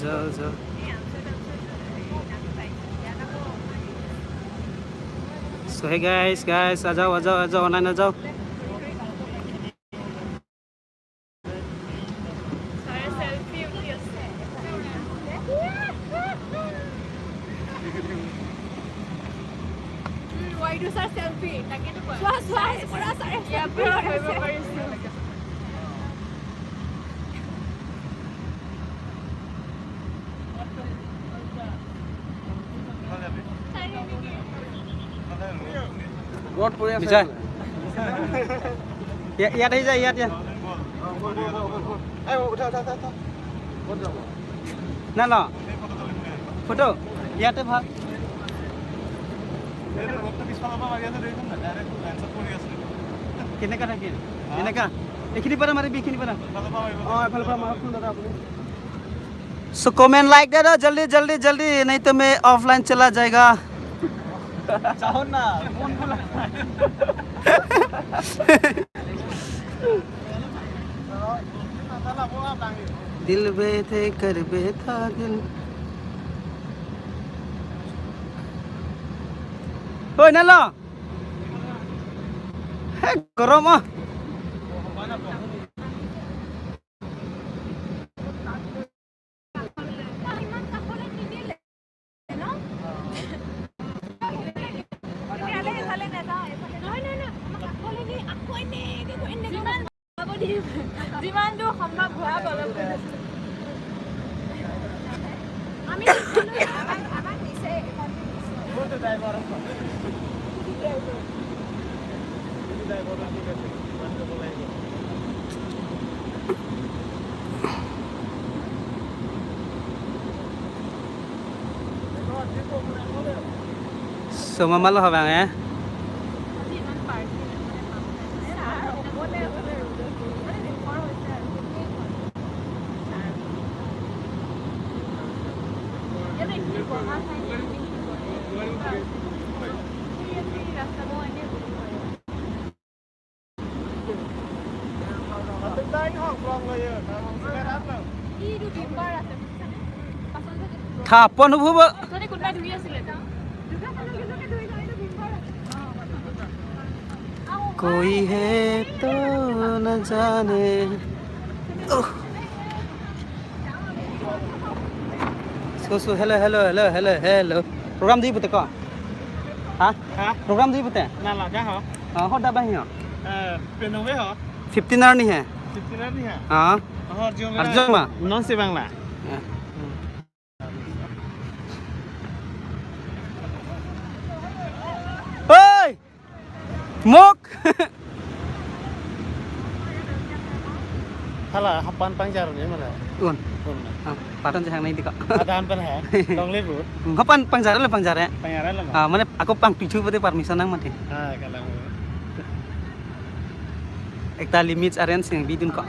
जाओ जाओ सो है गाइस गाइस आ जाओ ऑनलाइन आ जाओ Why do sa selfie? Swas, pura sa yeah, pura. What for you? bisa ya iya aja iya aja Ayo, udah. ना ना photo iya tuh भाग किने का था किने का এইখিনি পৰা মাৰি বিখিনি পৰা এফালৰ পৰা মাৰক ফোন দাদা আপুনি सो कमेंट लाइक दे दो जल्दी नहीं तो मैं ऑफलाइन चला जाएगा चाहो ना फोन बोला दिल बेथे कर बेथा दिल ओय नालो हे गरम যিমানটো সম্ভৱ হোৱা বলক আমি আমাক দিছে কোনটো driver Semua malu bang ya Thapon hubub कोई है तो न जाने सो हेलो प्रोग्राम दी बते को हां प्रोग्राम दी बते ना लगा हो हां हो दबा हियो पेन होवे हो 15 नहीं है 15 नहीं है हां अर्जुन मा नॉन से बांग्ला ओय मुक हाला हपान पंजार ने मला उन Patan jahang nai dika adaan pan hai long lebu hapan pangjara le pangjara pangaran lah ah mane aku pang pichu pati permission nang mate kalau ekta limits arrange yang bidun ko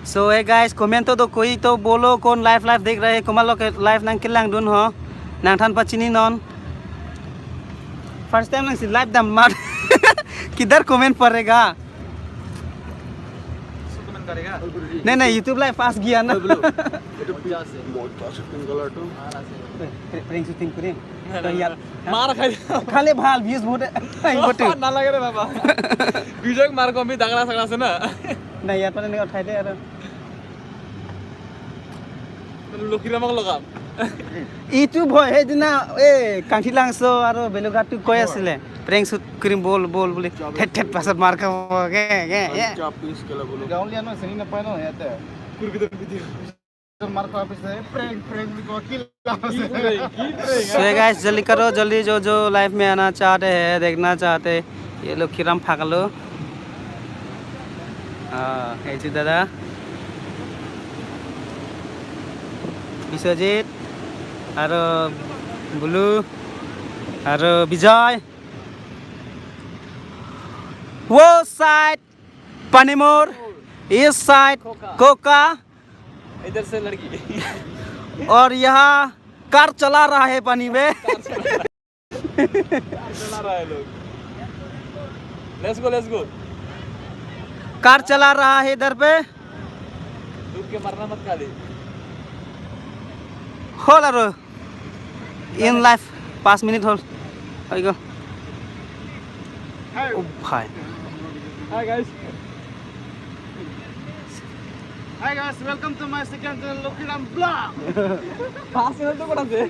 so hey guys comment तो कोई तो बोलो कौन live देख रहे हैं कमाल के live नंग किलांग दुन हो नंग थान पचिनी नॉन फर्स्ट टाइम नंग लाइव दम मार किधर कमेंट पड़ेगा कमेंट करेगा नहीं यूट्यूब लाइव पास गया ना itu biasa mau shooting color tuh प्रिंग शूटिंग करें तो यार मार खाली भाल व्यूज बहुत है बहुत ना लगे रे बाबा वीडियो मार को भी दागला सकला से ना नहीं यार पर नहीं उठाई दे यार लोकिरा मग लगाम ইউটিউব হয় সেইদিনা এই কাঁঠিলাংছ আৰু বেলুঘাটটো কৈ আছিলে প্ৰেংক শ্বুট কৰিম বল বুলি ঠেট পাছত মাৰ খাব গাঁৱলীয়া ন চিনি নাপায় ন ইয়াতে কুৰবিতৰ ভিডিঅ मार को वापस है प्रैंक को किल सो गाइस जल्दी करो जल्दी जो लाइव में आना चाहते हैं देखना चाहते ये लोग खिराम फाकलो এই যে দাদা বিশ্বজিৎ আর বুলু আর বিজয় वो साइड पनीमोर इस साइड कोका इधर से लड़की और यहाँ कार चला रहा है पानी में चला रहा है लोग लेट्स गो कार चला रहा है इधर पे डूब के मरना मत खाली Hold aru. In life 5 minute hold. হৈ গ'ল। Hi. Oh bhai. Hi guys. Hi guys, welcome to my second Lokiram vlog. 5 minute তো করাছে।